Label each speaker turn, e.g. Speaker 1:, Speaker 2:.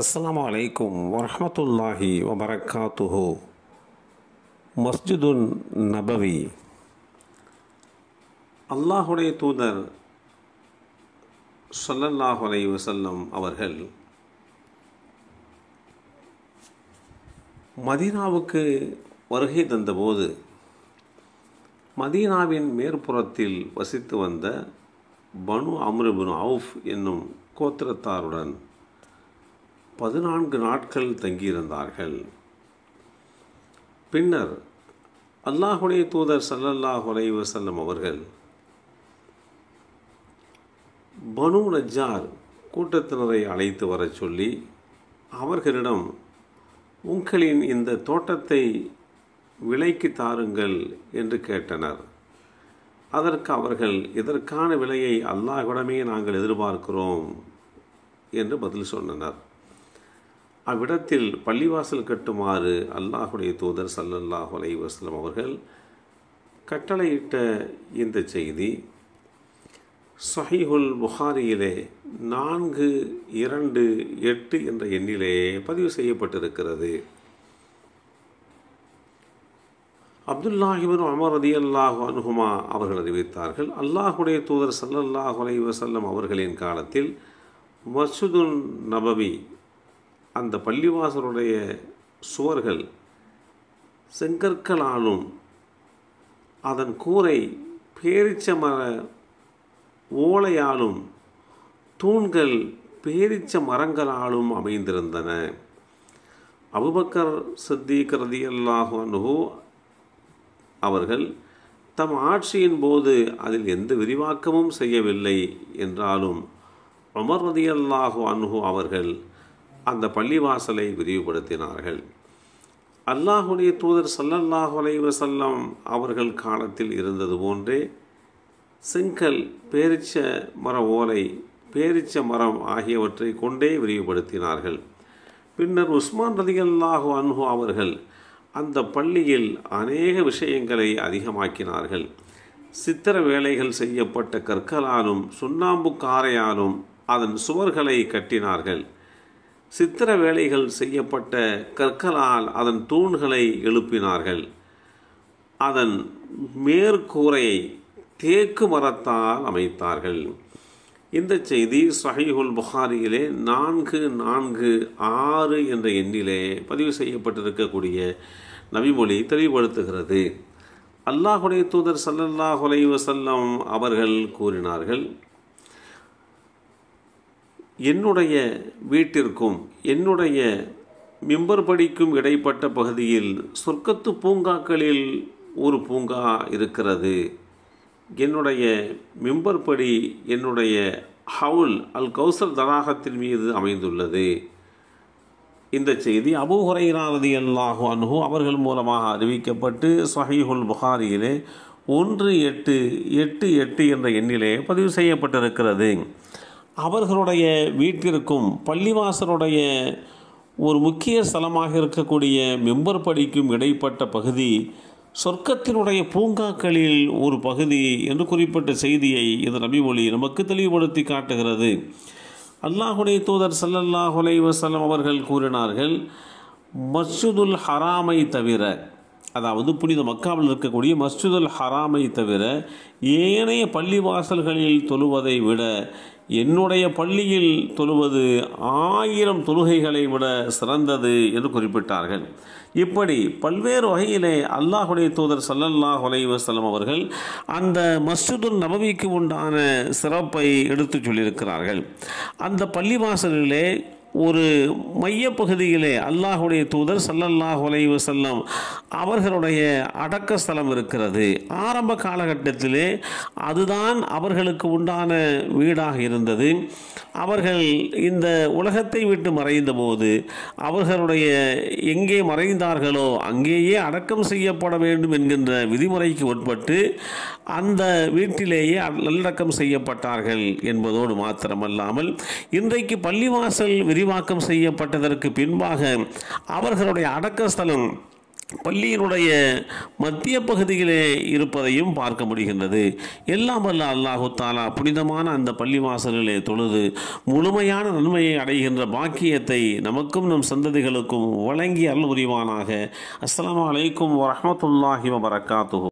Speaker 1: அஸ்ஸலாமு அலைக்கும் வரஹ்மத்துல்லாஹி வபரகாத்துஹு. மஸ்ஜிதுன் நபவி. அல்லாஹுடைய தூதர் ஸல்லல்லாஹு அலைஹி வஸல்லம் அவர்கள் மதீனாவுக்கு வருகை தந்தபோது மதீனாவின் மேற்புறத்தில் வசித்து வந்த பனு அம்ர் இப்னு அவுஃப் என்னும் கோத்திரத்தாருடன் 14 நாட்கள் தங்கியிருந்தார்கள். பின்னர் அல்லாஹுடைய தூதர் ஸல்லல்லாஹு அலைஹி வஸல்லம் அவர்கள் பனு நஜ்ஜார் கூட்டத்தினரை அழைத்து வரச் சொல்லி அவர்களிடம், உங்களின் இந்த தோட்டத்தை விலைக்கு தாருங்கள் என்று கேட்டனர். அதற்கு அவர்கள், இதற்கான விலையை அல்லாஹ்விடமே நாங்கள் எதிர்பார்க்கிறோம் என்று பதில் சொன்னனர். அவ்விடத்தில் பள்ளிவாசல் கட்டுமாறு அல்லாஹுடைய தூதர் ஸல்லல்லாஹு அலைஹி வஸல்லம் அவர்கள் கட்டளையிட்ட இந்த செய்தி ஸஹீஹுல் புகாரியிலே 428 என்ற எண்ணிலே பதிவு செய்யப்பட்டிருக்கிறது. அப்துல்லாஹ் இப்னு உமர் ரலியல்லாஹு அன்ஹுமா அவர்கள் அறிவித்தார்கள், அல்லாஹுடைய தூதர் ஸல்லல்லாஹு அலைஹி வஸல்லம் அவர்களின் காலத்தில் மஸ்ஜிதுன் நபவி, அந்த பள்ளிவாசலுடைய சுவர்கள் செங்கற்களாலும் அதன் கூரை பேரிச்ச மர ஓலையாலும் தூண்கள் பேரிச்ச மரங்களாலும் அமைந்திருந்தன. அபூபக்கர் சித்தீக் ரலியல்லாஹு அன்ஹு அவர்கள் தம் ஆட்சியின் போது அதில் எந்த விரிவாக்கமும் செய்யவில்லை என்றாலும் உமர் ரலியல்லாஹு அன்ஹு அவர்கள் அந்த பள்ளிவாசலை விரிவுபடுத்தினார்கள். அல்லாஹுடைய தூதர் ஸல்லல்லாஹு அலைஹி வஸல்லம் அவர்கள் காலத்தில் இருந்தது போன்றே செங்கல், பேரிச்ச மர ஓலை, பேரிச்ச மரம் ஆகியவற்றை கொண்டே விரிவுபடுத்தினார்கள். பின்னர் உஸ்மான் ரலியல்லாஹு அன்ஹு அவர்கள் அந்த பள்ளியில் அநேக விஷயங்களை அதிகமாக்கினார்கள். சித்திர வேலைகள் செய்யப்பட்ட கற்களாலும் சுண்ணாம்பு காரையாலும் அதன் சுவர்களை கட்டினார்கள். சித்திர வேலைகள் செய்யப்பட்ட கற்களால் அதன் தூண்களை எழுப்பினார்கள். அதன் மேற்கூரையை தேக்கு மரத்தால் அமைத்தார்கள். இந்த செய்தி ஸஹீஹுல் புகாரியிலே 446 என்ற எண்ணிலே பதிவு செய்யப்பட்டிருக்கக்கூடிய நபிமொழி தெளிவுபடுத்துகிறது. அல்லாஹுடைய தூதர் ஸல்லல்லாஹு அலைஹி வஸல்லம் அவர்கள் கூறினார்கள், என்னுடைய வீட்டிற்கும் என்னுடைய மிம்பர் படிக்கும் இடைப்பட்ட பகுதியில் சொர்க்கத்து பூங்காக்களில் ஒரு பூங்கா இருக்கிறது. என்னுடைய மிம்பர் படி என்னுடைய ஹவுல் அல் கௌசர் தடாகத்தின் மீது அமைந்துள்ளது. இந்த செய்தி அபூ ஹுரைரா ரலியல்லாஹு அன்ஹு அவர்கள் மூலமாக அறிவிக்கப்பட்டு ஸஹீஹுல் புகாரியிலே 1888 என்ற எண்ணிலே பதிவு செய்யப்பட்டிருக்கிறது. அவர்களுடைய வீட்டிற்கும் பள்ளிவாசலுடைய ஒரு முக்கிய ஸ்தலமாக இருக்கக்கூடிய மிம்பர் படிக்கும் இடைப்பட்ட பகுதி சொர்க்கத்தினுடைய பூங்காக்களில் ஒரு பகுதி என்று குறிப்பிட்ட செய்தியை இந்த நபிமொழி நமக்கு தெளிவுபடுத்தி காட்டுகிறது. அல்லாஹுடைய தூதர் ஸல்லல்லாஹு அலைஹி வஸல்லம் அவர்கள் கூறினார்கள், மஸ்ஜிதுல் ஹராமை தவிர, அதாவது புனித மக்காவில் இருக்கக்கூடிய மஸ்ஜிதுல் ஹராமை தவிர ஏனைய பள்ளிவாசல்களில் தொழுவதை விட என்னுடைய பள்ளியில் தொழுவது 1000 தொழுகைகளை விட சிறந்தது என்று குறிப்பிட்டார்கள். இப்படி பல்வேறு வகையிலே அல்லாஹுடைய தூதர் ஸல்லல்லாஹு அலைஹி வஸல்லம் அவர்கள் அந்த மஸ்ஜிதுன் நபவிக்கு உண்டான சிறப்பை எடுத்துச் சொல்லியிருக்கிறார்கள். அந்த பள்ளிவாசலிலே ஒரு மையப்பகுதியிலே அல்லாஹுடைய தூதர் ஸல்லல்லாஹு அலைஹி வஸல்லம் அவர்களுடைய அடக்க ஸ்தலம் இருக்கிறது. ஆரம்ப காலகட்டத்திலே அதுதான் அவர்களுக்கு உண்டான வீடாக இருந்தது. அவர்கள் இந்த உலகத்தை விட்டு மறைந்தபோது அவர்களுடைய எங்கே மறைந்தார்களோ அங்கேயே அடக்கம் செய்யப்பட வேண்டும் என்கின்ற விதிமுறைக்கு உட்பட்டு அந்த வீட்டிலேயே நல்லடக்கம் செய்யப்பட்டார்கள் என்பதோடு மாத்திரமல்லாமல் இன்றைக்கு பள்ளிவாசல் விரிவாக்கம் செய்யப்பட்டதற்கு பின்பாக அவர்களுடைய அடக்க ஸ்தலம் பள்ளியினுடைய மத்திய பகுதியிலே இருப்பதையும் பார்க்க முடிகின்றது. எல்லாம் வல்ல அல்லாஹு தாலா புனிதமான அந்த பள்ளிவாசலிலே தொழுது முழுமையான நன்மையை அடைகின்ற பாக்கியத்தை நமக்கும் நம் சந்ததிகளுக்கும் வழங்கி அருள் புரிவானாக. அஸ்ஸலாமு அலைக்கும் வரஹ்மத்துல்லாஹி வபரகாத்துஹு.